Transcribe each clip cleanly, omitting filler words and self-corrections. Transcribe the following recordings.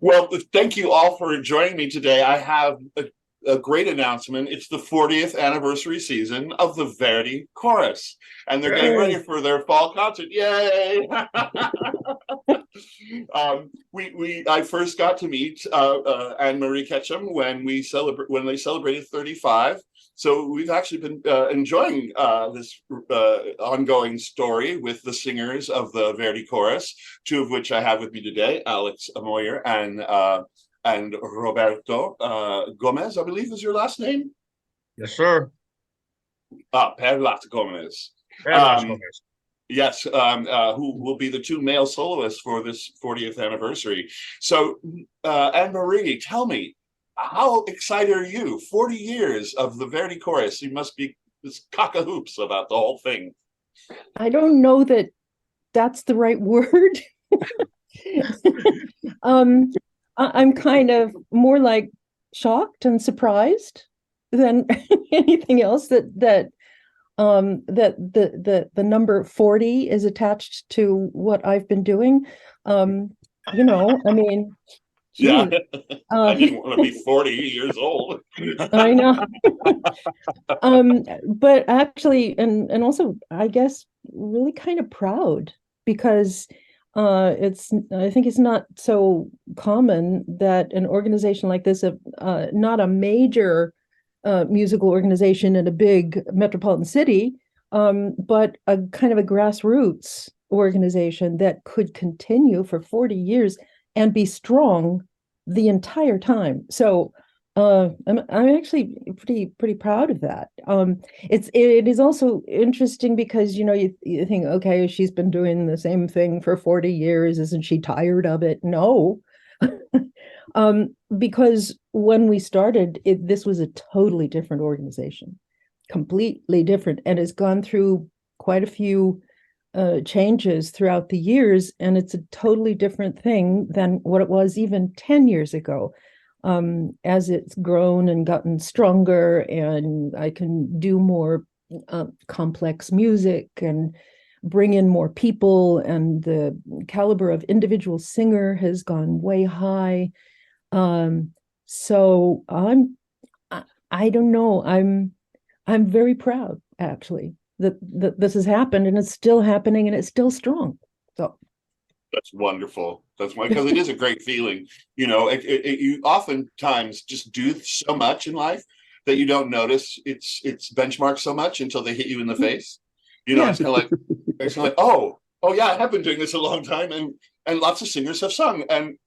Well, thank you all for joining me today. I have a great announcement. It's the 40th anniversary season of the Verdi Chorus, and they're getting ready Yay. for their fall concert. Yay! I first got to meet Anne Marie Ketchum when they celebrated 35. So we've actually been enjoying this ongoing story with the singers of the Verdi Chorus, two of which I have with me today, Alex Amoyer and Roberto Gomez, I believe is your last name. Yes, sir. Perlat Gomez. Fabulous Gomez. Yes, who will be the two male soloists for this 40th anniversary. So, Anne Marie, tell me, how excited are you? 40 years of the Verdi Chorus. You must be just cock-a-hoops about the whole thing. I don't know that that's the right word. I'm kind of more like shocked and surprised than anything else that the number 40 is attached to what I've been doing. I mean, Yeah, I uh, didn't want to be 40 years old. I know. But actually, and also, I guess, really kind of proud because I think it's not so common that an organization like this, not a major musical organization in a big metropolitan city, but a kind of a grassroots organization that could continue for 40 years and be strong the entire time. So I'm actually pretty proud of that. It is also interesting because you think, okay, she's been doing the same thing for 40 years, isn't she tired of it? No. Because when we started, this was a totally different organization, completely different, and has gone through quite a few changes throughout the years, and it's a totally different thing than what it was even 10 years ago. As it's grown and gotten stronger, and I can do more complex music and bring in more people, and the caliber of individual singer has gone way high. So I don't know. I'm very proud actually that this has happened, and it's still happening, and it's still strong. So That's wonderful. That's why, because it is a great feeling. You oftentimes just do so much in life that you don't notice it's benchmarked so much until they hit you in the face. yeah, It's kind of like, oh yeah, I have been doing this a long time, and lots of singers have sung, and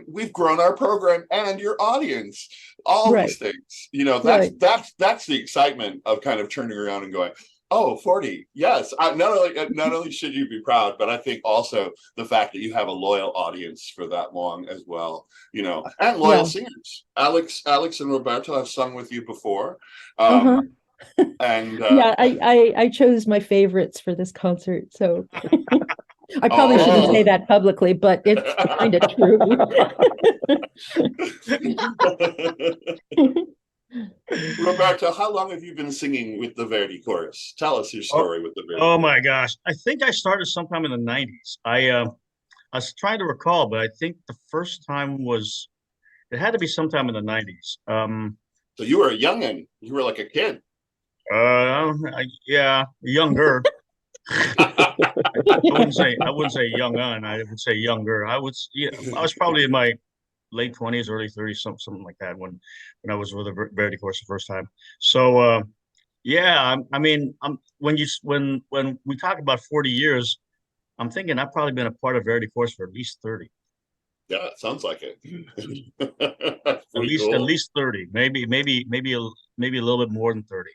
we've grown our program and your audience, all right, these things. That's right. that's the excitement of kind of turning around and going, oh, 40. Yes. Not only should you be proud, but I think also the fact that you have a loyal audience for that long as well, and loyal Yeah. singers. Alex and Roberto have sung with you before. Uh-huh. And Yeah, I chose my favorites for this concert, so I probably shouldn't say oh. that publicly, but it's kind of true. Roberto, how long have you been singing with the Verdi Chorus? Tell us your Oh, story with the Verdi oh Chorus. my gosh. I think I started sometime in the 90s. I was trying to recall, but I think the first time was it had to be sometime in the 90s. So you were a youngin'. You were like a kid. Yeah, younger. I wouldn't say young on. I would say younger. I was probably in my late 20s, early 30s, something like that when I was with the Verdi course the first time. So yeah, I mean, when we talk about 40 years, I'm thinking I've probably been a part of Verdi course for at least 30. Yeah, it sounds like it. That's At pretty least at cool. least 30, maybe a little bit more than 30.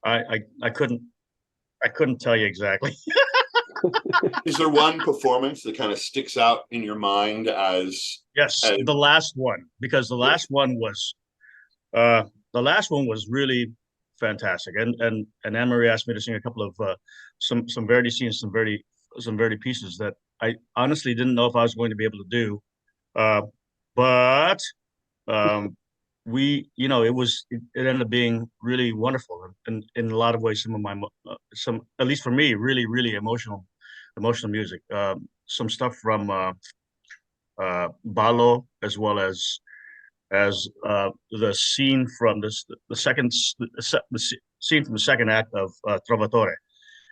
I couldn't tell you exactly. Is there one performance that kind of sticks out in your mind Yes, as the last one, because uh the last one was really fantastic. And Anne Marie asked me to sing a couple of some Verdi scenes, some Verdi pieces that I honestly didn't know if I was going to be able to do. Uh but um it ended up being really wonderful, and in a lot of ways some of my some, at least for me, really emotional music. Some stuff from ballo, as well as the scene from the second scene from the second act of Trovatore.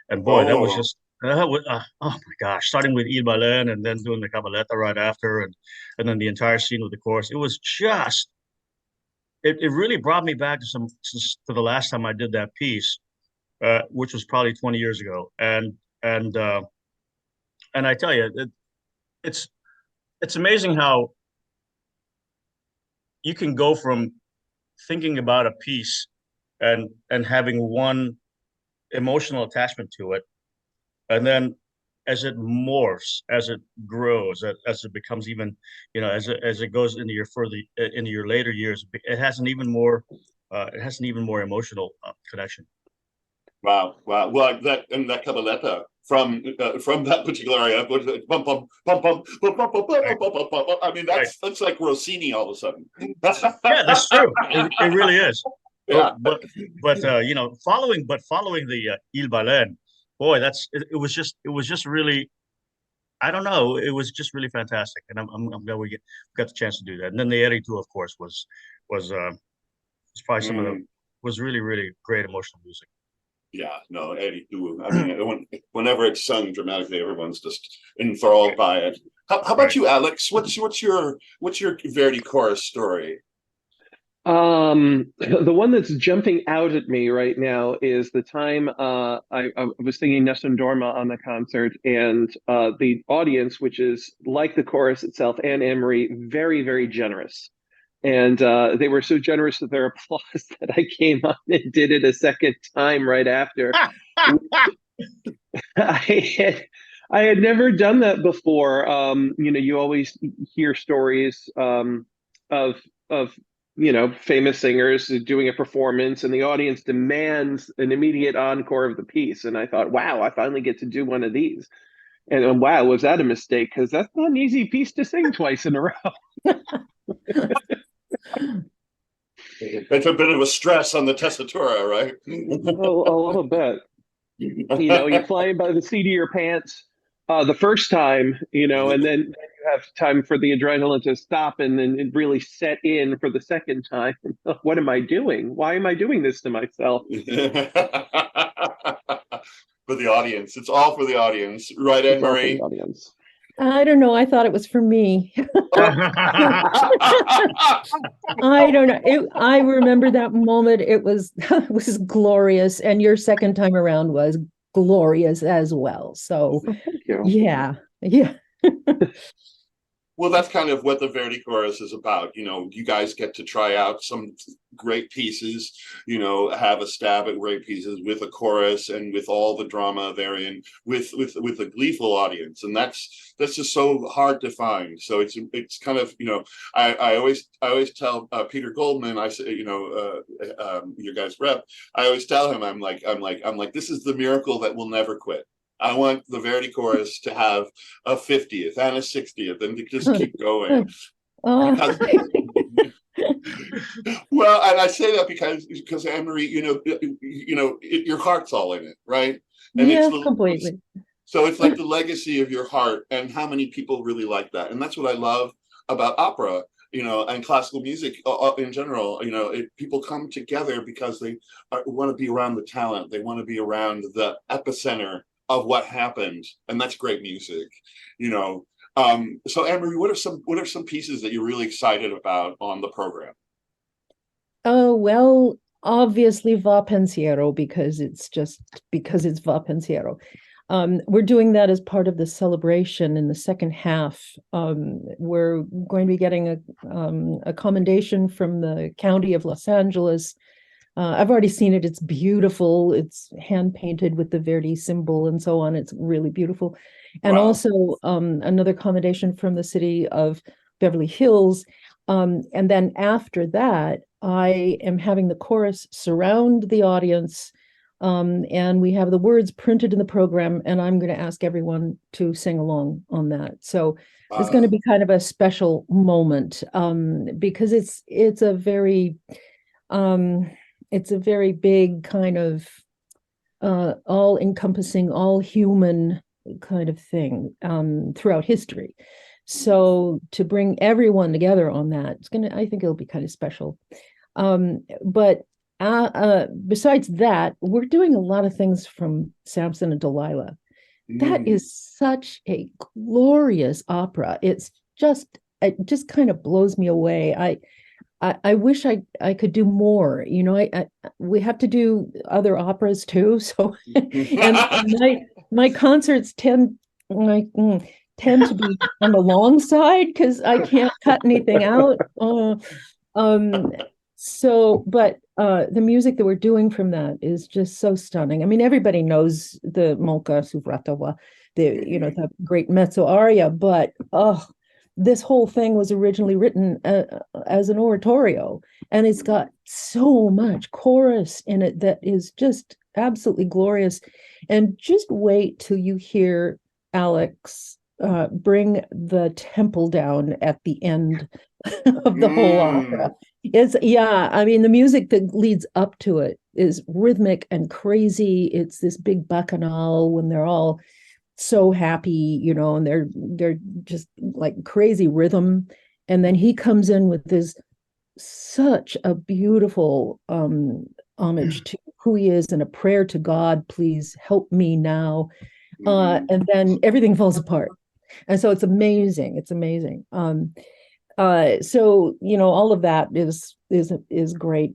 And boy, that was Oh, just oh my gosh! Starting with Il Balen and then doing the Cavaletta right after, and then the entire scene with the chorus. It was just it really brought me back to the last time I did that piece, which was probably 20 years ago. And and I tell you, it's it's amazing how you can go from thinking about a piece and having one emotional attachment to it, and then as it morphs, as it grows, as it becomes even, as it goes into your later years, it has an even more emotional connection. wow, wow. Well, that cabaletta from that particular area, bum, bum, bum, bum, bum, bum, bum, bum, bum, Right, bum, bum, bum. I mean, right. that's like Rossini all of a sudden. Yeah, that's true. It really is. Yeah. Following the Il Balen, boy, it was just really, I don't know, it was just really fantastic, and I'm glad we got the chance to do that. And then the Eri too, of course, was probably Mm, was really really great emotional music. yeah, no, Eddie too. I mean, whenever it's sung dramatically, everyone's just enthralled by it. How about Right. you, Alex? What's your Verdi chorus story? The one that's jumping out at me right now is the time I was singing Nessun Dorma on the concert, and the audience, which is like the chorus itself, and Anne Marie, very, very generous. And they were so generous with their applause that I came on and did it a second time right after. I had, I had never done that before. You always hear stories of of famous singers doing a performance, and the audience demands an immediate encore of the piece. And I thought, wow, I finally get to do one of these. And wow, was that a mistake? Because that's not an easy piece to sing twice in a row. It's a bit of a stress on the tessitura, right? A little bit. You fly by the seat of your pants the first time, and then you have time for the adrenaline to stop and then really set in for the second time. What am I doing? Why am I doing this to myself? For the audience. It's all for the audience, right, Anne It's all for the Marie? audience. I don't know. I thought it was for me. I don't know. I remember that moment. It was it was glorious, and your second time around was glorious as well. So Thank you. yeah, yeah. Well, that's kind of what the Verdi Chorus is about. You guys get to try out some great pieces, have a stab at great pieces with a chorus and with all the drama therein, with a gleeful audience, and that's just so hard to find. So it's kind of I always tell Peter Goldman, I say your guys' rep, I always tell him I'm like this is the miracle that will never quit. I want the Verdi Chorus to have a 50th and a 60th and to just keep going. Because, well, and I say that because Anne Marie, your heart's all in it, right? And yeah, completely. So it's like the legacy of your heart, and how many people really like that. And that's what I love about opera, and classical music in general. People come together because they want to be around the talent. They want to be around the epicenter of what happened, and that's great music. So Anne Marie, what are some pieces that you're really excited about on the program? Oh, well, obviously Va Pensiero, because it's Va Pensiero. We're doing that as part of the celebration in the second half. We're going to be getting a commendation from the County of Los Angeles. I've already seen it. It's beautiful. It's hand painted with the Verdi symbol and so on. It's really beautiful. And Wow. also another commendation from the city of Beverly Hills. And then after that, I am having the chorus surround the audience. And we have the words printed in the program, and I'm going to ask everyone to sing along on that. So it's going to be kind of a special moment because it's a very big kind of all-encompassing, all-human kind of thing throughout history. So to bring everyone together on that, I think it'll be kind of special. But besides that, we're doing a lot of things from Samson and Delilah. That is such a glorious opera. It just kind of blows me away. I wish I could do more. We have to do other operas too. So, and my concerts tend to be on the long side because I can't cut anything out. But the music that we're doing from that is just so stunning. I mean, everybody knows the Molka Suvratova, the great mezzo aria, but this whole thing was originally written as an oratorio, and it's got so much chorus in it that is just absolutely glorious. And just wait till you hear Alex bring the tempo down at the end of the whole opera. I mean, the music that leads up to it is rhythmic and crazy. It's this big bacchanal when they're all so happy, and they're just like crazy rhythm. And then he comes in with this such a beautiful homage to who he is and a prayer to God, please help me now. And then everything falls apart. And so it's amazing. It's amazing. So all of that is great.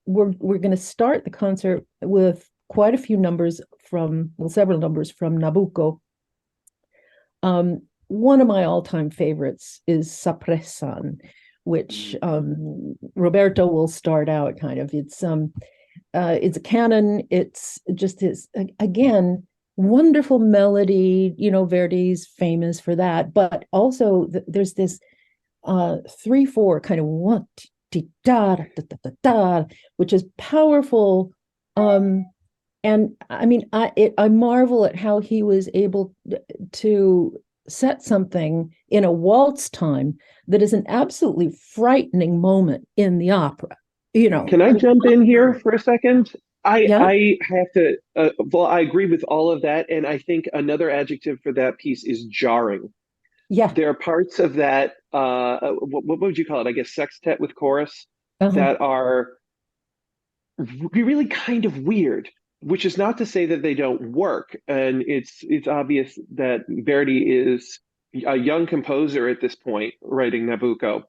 We're going to start the concert with quite a few numbers several numbers from Nabucco. One of my all-time favorites is Sapresan, which Roberto will start out kind of. It's a canon. It's just this again wonderful melody. Verdi's famous for that, but also there's this 3/4 kind of one da da da da da, which is powerful. And I mean, I marvel at how he was able to set something in a waltz time that is an absolutely frightening moment in the opera. Can I jump in here for a second? Yeah. I have to. Well, I agree with all of that, and I think another adjective for that piece is jarring. Yeah. There are parts of that. What would you call it? I guess sextet with chorus that are really kind of weird. Which is not to say that they don't work, and it's obvious that Verdi is a young composer at this point writing Nabucco.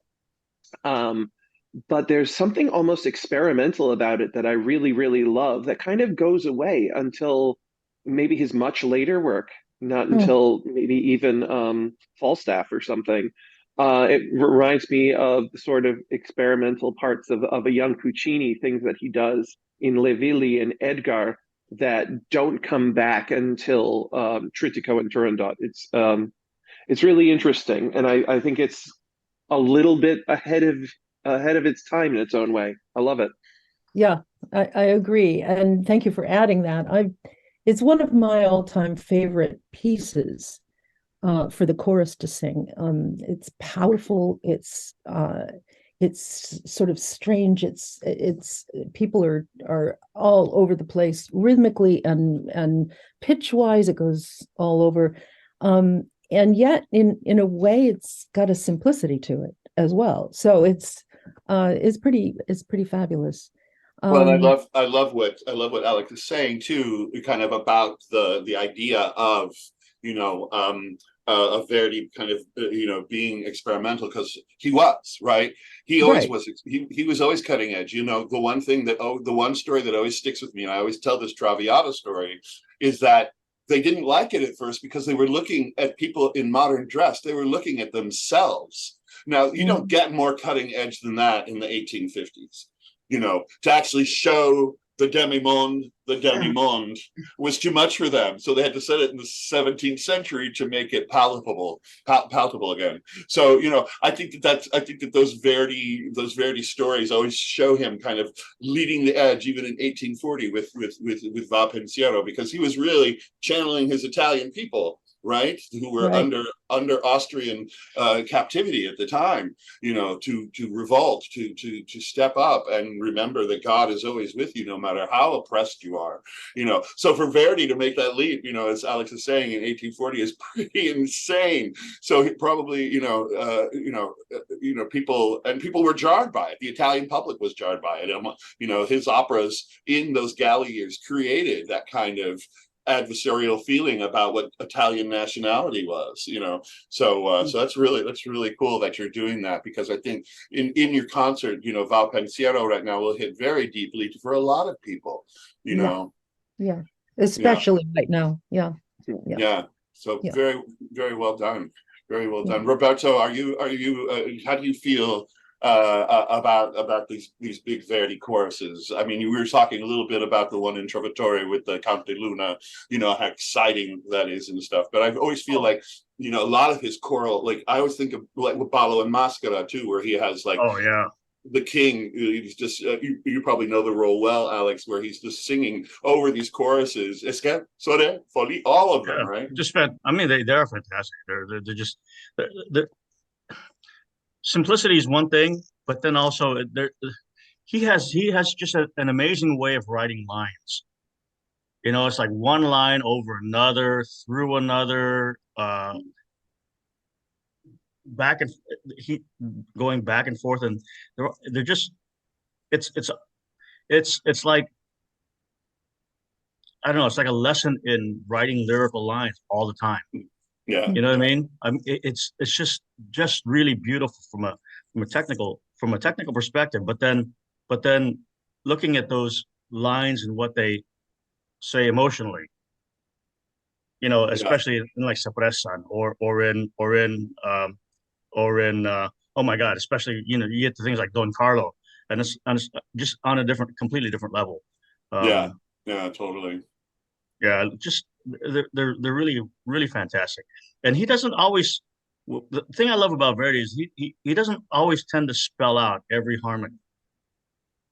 But there's something almost experimental about it that I really, really love that kind of goes away until maybe his much later work, not until maybe even Falstaff or something. It reminds me of the sort of experimental parts of a young Puccini, things that he does in Le Villi and Edgar that don't come back until Trittico and Turandot. It's really interesting, and I think it's a little bit ahead of its time in its own way. I love it. Yeah, I agree, and thank you for adding that. It's one of my all-time favorite pieces for the chorus to sing. It's powerful. It's sort of strange. It's people are all over the place rhythmically and pitch wise. It goes all over, and yet in a way it's got a simplicity to it as well. So it's pretty fabulous. Well, I love what Alex is saying too, kind of about the idea of of Verdi kind of being experimental, because he was, right. He always was. He was always cutting edge. The one story that always sticks with me, and I always tell this Traviata story, is that they didn't like it at first because they were looking at people in modern dress. They were looking at themselves. Now, you don't get more cutting edge than that in the 1850s. To actually show the demi-monde was too much for them. So they had to set it in the 17th century to make it palatable again. So, I think that those Verdi stories always show him kind of leading the edge, even in 1840 with Va Pensiero, because he was really channeling his Italian people right? Who were Right. under Austrian captivity at the time, to revolt, to step up and remember that God is always with you, no matter how oppressed you are. So for Verdi to make that leap, as Alex is saying, in 1840 is pretty insane. So he probably, people were jarred by it. The Italian public was jarred by it. His operas in those galley years created that kind of adversarial feeling about what Italian nationality was. So that's really cool that you're doing that, because I think in your concert, Val Pensiero right now will hit very deeply for a lot of people. Yeah, especially right now. Yeah. So Yeah. very, very well done. Very well done. Roberto, are you how do you feel about these big Verdi choruses? I mean, we were talking a little bit about the one in Trovatore with the Count de Luna, how exciting that is and stuff. But I always feel like, a lot of his choral, like I always think of like with Ballo and Mascara too, where he has like, oh yeah, the king. He's just you probably know the role well, Alex, where he's just singing over these choruses, Esca, Sore, Foli, all of them, right? I mean, they're fantastic. They're just they're, simplicity is one thing, but then also he has just an amazing way of writing lines. It's like one line over another, through another, back and he going back and forth, and they're just it's like, I don't know, it's like a lesson in writing lyrical lines all the time. Yeah. You know what I mean? It's just really beautiful from a technical perspective. But then looking at those lines and what they say emotionally, especially in like Sapressa or in oh my God, especially you get to things like Don Carlo, and it's just on a completely different level. Yeah, totally. Yeah, just they're really, really fantastic. And he doesn't always. The thing I love about Verdi is he doesn't always tend to spell out every harmony.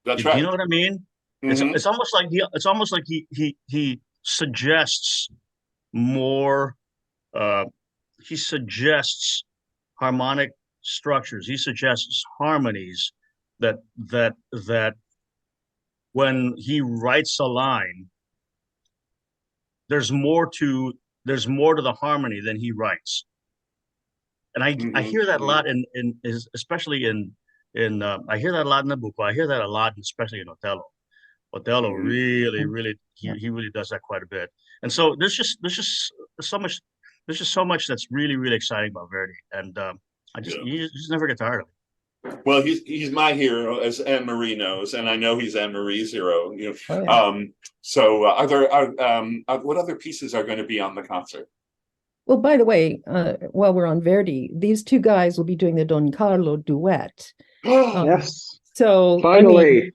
That's Do right. you know what I mean? It's almost like he suggests more. Uh, he suggests harmonic structures. He suggests harmonies that when he writes a line, there's more to the harmony than he writes. And I hear that a lot especially in I hear that a lot in Nabucco. I hear that a lot, especially in Otello. Otello really, really, he really does that quite a bit. And so there's just so much that's really, really exciting about Verdi. And you just never get tired of it. Well, he's my hero, as Anne Marie knows, and I know he's Anne Marie's hero. Oh, yeah. So what other pieces are going to be on the concert? Well, by the way, while we're on Verdi, these two guys will be doing the Don Carlo duet. Yes. So finally, I mean,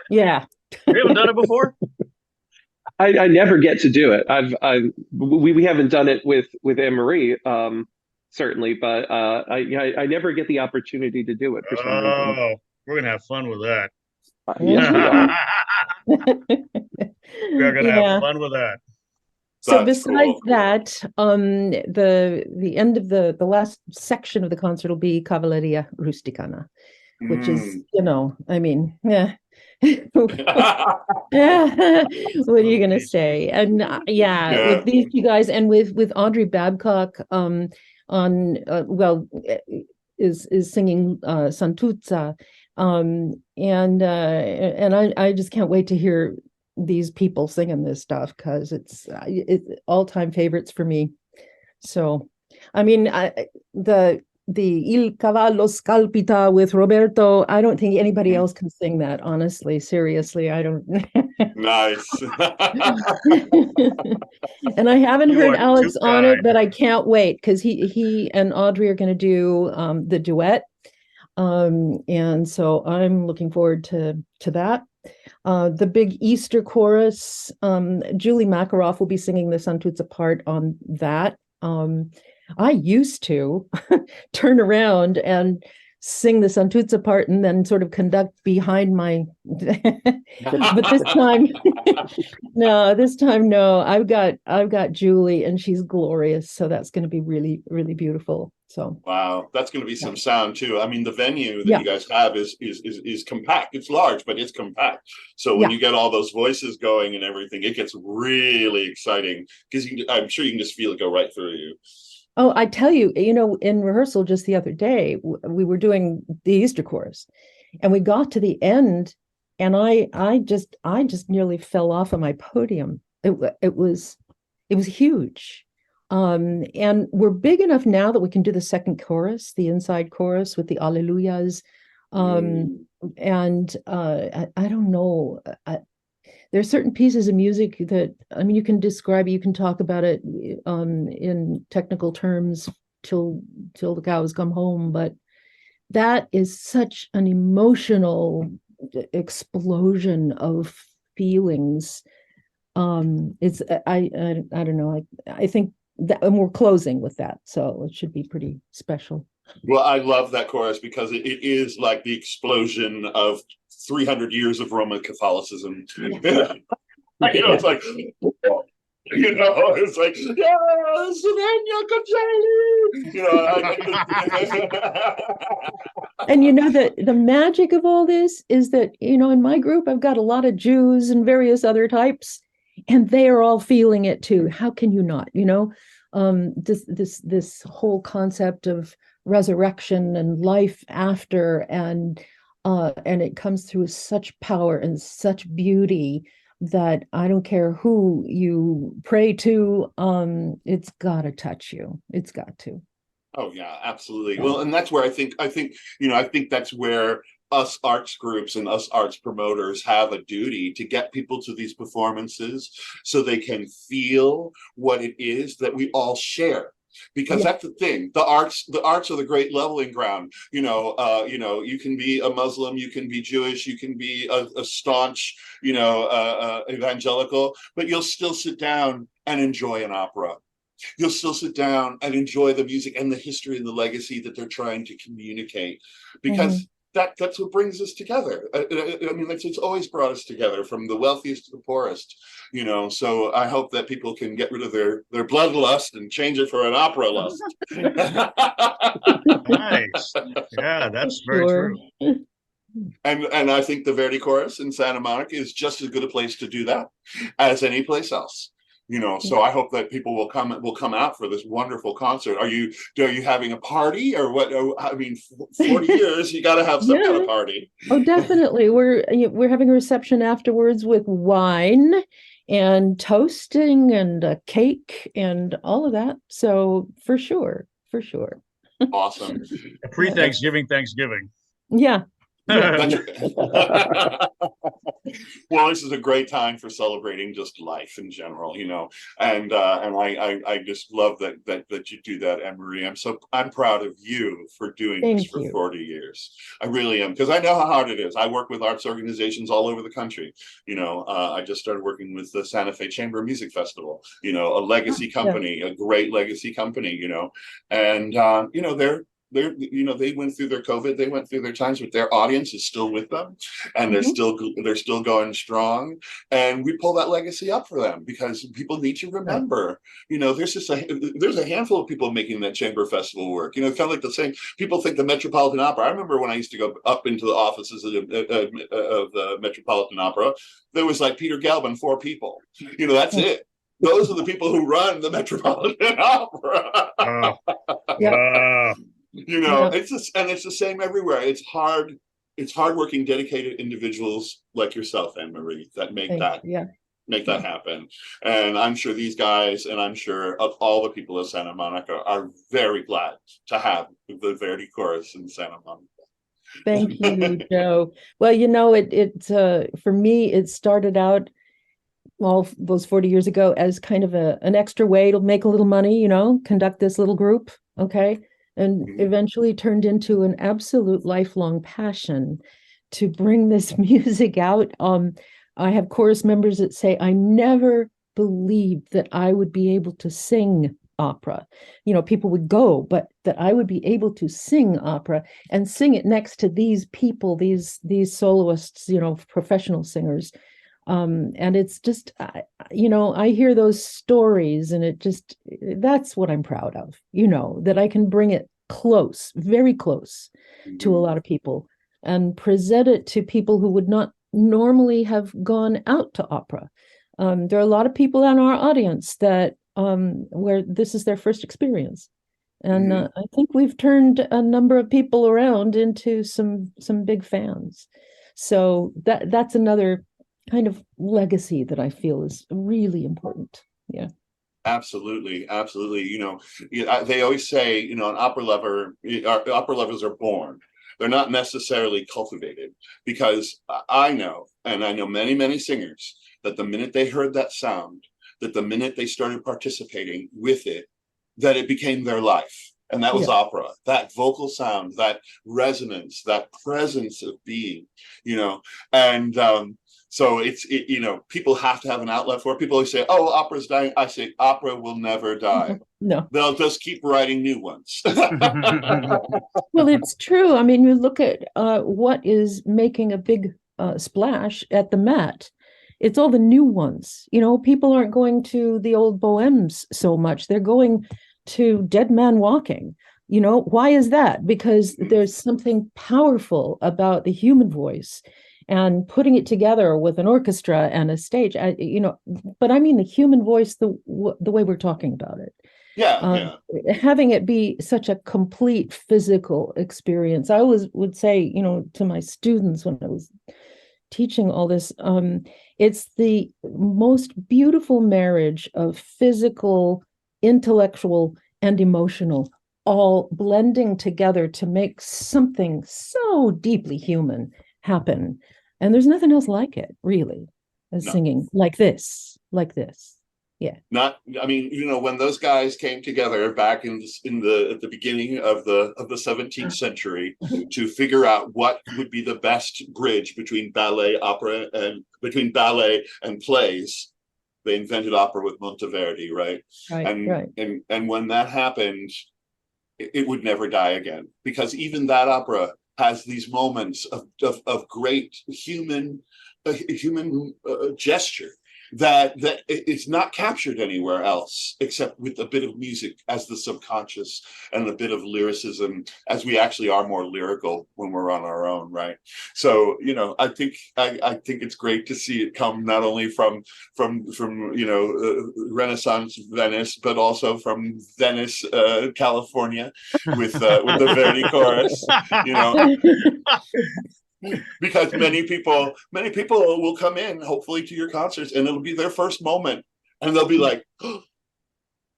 yeah. You haven't done it before? I never get to do it. We haven't done it with Anne Marie, certainly, but I never get the opportunity to do it for some reason. Oh, we're gonna have fun with that. Yes, we are. We're gonna have fun with that. So besides that, the end of the last section of the concert will be Cavalleria Rusticana, which is, I mean, yeah. What are you gonna say? And with these two guys and with Audrey Babcock is singing Santuzza, and I just can't wait to hear these people singing this stuff, because it's all-time favorites for me. So I mean, the Il Cavallo Scalpita with Roberto, I don't think anybody else can sing that, honestly, seriously. I don't. Nice. And I haven't heard Alex on it, but I can't wait, because he and Audrey are going to do the duet, and so I'm looking forward to that. The big Easter chorus, Julie Makaroff will be singing the Santuzza part on that. I used to turn around and sing the Santuzza part and then sort of conduct behind my but this time no. I've got Julie, and she's glorious, so that's going to be really, really beautiful. So Wow, that's going to be some sound too. I mean, the venue that Yeah. you guys have is compact. It's large, but it's compact. So when you get all those voices going and everything, it gets really exciting because I'm sure you can just feel it go right through you. Oh, I tell you, in rehearsal just the other day, we were doing the Easter chorus, and we got to the end, and I just nearly fell off of my podium. It was huge. And we're big enough now that we can do the second chorus, the inside chorus with the Alleluias. And I don't know. There are certain pieces of music that, I mean, you can describe it, you can talk about it in technical terms till the cows come home, but that is such an emotional explosion of feelings. It's I don't know. I think that, and we're closing with that, so it should be pretty special. Well, I love that chorus because it is like the explosion of 300 years of Roman Catholicism. It's like, it's like, And that the magic of all this is that, in my group, I've got a lot of Jews and various other types, and they are all feeling it too. How can you not? This whole concept of resurrection and life after, and it comes through with such power and such beauty that I don't care who you pray to, it's got to touch you. It's got to. Oh yeah, absolutely. Well, and that's where I think that's where us arts groups and us arts promoters have a duty to get people to these performances so they can feel what it is that we all share. Because that's the thing. The arts are the great leveling ground. You can be a Muslim, you can be Jewish, you can be a staunch, evangelical, but you'll still sit down and enjoy an opera. You'll still sit down and enjoy the music and the history and the legacy that they're trying to communicate, because that's what brings us together. I mean, it's always brought us together, from the wealthiest to the poorest, so I hope that people can get rid of their bloodlust and change it for an opera lust. Nice. Yeah, that's very true. And I think the Verdi Chorus in Santa Monica is just as good a place to do that as any place else. So I hope that people will come out for this wonderful concert. Are you having a party or what? I mean, 40 years, you got to have some kind of party. Oh, definitely. We're having a reception afterwards with wine and toasting and a cake and all of that. So for sure. Awesome. Pre-Thanksgiving. Yeah. Well, this is a great time for celebrating just life in general, and I just love that you do that, Anne Marie. I'm proud of you for doing this for 40 years. I really am, because I know how hard it is. I work with arts organizations all over the country. I just started working with the Santa Fe Chamber Music Festival, a legacy company, a great legacy company, and they went through their COVID, they went through their times, but their audience is still with them, and they're still going strong. And we pull that legacy up for them because people need to remember, there's a handful of people making that chamber festival work. Kind of like the same people think the Metropolitan Opera. I remember when I used to go up into the offices of the Metropolitan Opera, there was like Peter Gelb and 4 people. That's it. Those are the people who run the Metropolitan Opera. It's the same everywhere. It's hardworking, dedicated individuals like yourself, Anne Marie, that make that happen. And I'm sure these guys, and I'm sure of all the people of Santa Monica, are very glad to have the Verdi Chorus in Santa Monica. Thank you, Joe. Well, it for me, it started out all those 40 years ago as kind of an extra way to make a little money, conduct this little group. Okay. And eventually turned into an absolute lifelong passion to bring this music out. I have chorus members that say, I never believed that I would be able to sing opera. You know, people would go, but that I would be able to sing opera and sing it next to these people, these soloists, you know, professional singers. And it's just, you know, I hear those stories and that's what I'm proud of, you know, that I can bring it close, very close to a lot of people and present it to people who would not normally have gone out to opera. There are a lot of people in our audience that where this is their first experience. And I think we've turned a number of people around into some big fans. So that's another kind of legacy that I feel is really important. Yeah. Absolutely. You know, they always say, you know, an opera lovers are born. They're not necessarily cultivated, because I know, and I know many, many singers, that the minute they heard that sound, that the minute they started participating with it, that it became their life. And that was opera, that vocal sound, that resonance, that presence of being, you know, and so you know, people have to have an outlet for it. People always say, oh, opera's dying. I say, opera will never die. No. They'll just keep writing new ones. Well, it's true. I mean, you look at what is making a big splash at the Met. It's all the new ones. You know, people aren't going to the old bohemes so much. They're going to Dead Man Walking. You know, why is that? Because there's something powerful about the human voice and putting it together with an orchestra and a stage, you know, but I mean the human voice, the way we're talking about it. Having it be such a complete physical experience. I always would say, you know, to my students when I was teaching all this, it's the most beautiful marriage of physical, intellectual, and emotional, all blending together to make something so deeply human happen. And there's nothing else like it, really, as singing like this. Yeah. I mean, you know, when those guys came together back at the beginning of the 17th century to figure out what would be the best bridge between ballet and plays, they invented opera with Monteverdi, right? And when that happened, it would never die again, because even that opera has these moments of great human gesture that is not captured anywhere else, except with a bit of music as the subconscious and a bit of lyricism, as we actually are more lyrical when we're on our own, right? So, you know, I think it's great to see it come not only from you know, Renaissance Venice, but also from Venice, California, with the Verdi Chorus, you know. Because many people will come in, hopefully, to your concerts, and it'll be their first moment, and they'll be like, oh,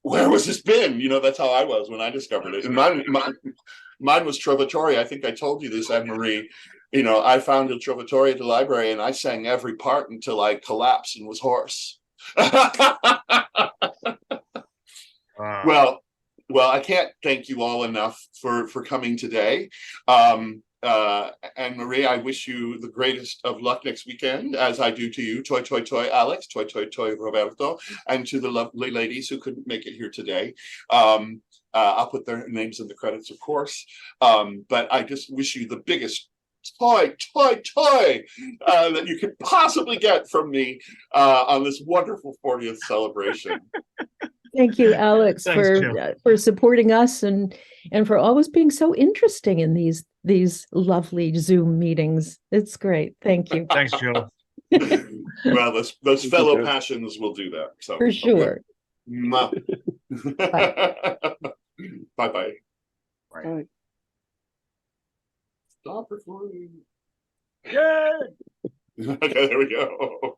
where was this been? You know, that's how I was when I discovered it. And mine was Trovatore. I think I told you this, Anne Marie. You know, I found a Trovatore at the library, and I sang every part until I collapsed and was hoarse. Well, I can't thank you all enough for coming today. Anne Marie, I wish you the greatest of luck next weekend, as I do to you. Toi, toi, toi, Alex. Toi, toi, toi, Roberto. And to the lovely ladies who couldn't make it here today. I'll put their names in the credits, of course. But I just wish you the biggest toy that you could possibly get from me on this wonderful 40th celebration. Thank you, Alex, Thanks, for supporting us and for always being so interesting in these lovely Zoom meetings. It's great. Thank you. Thanks, Joe. Well, those fellow passions will do that. So for sure. Okay. Bye. Bye. Stop recording. Yay! Okay, there we go.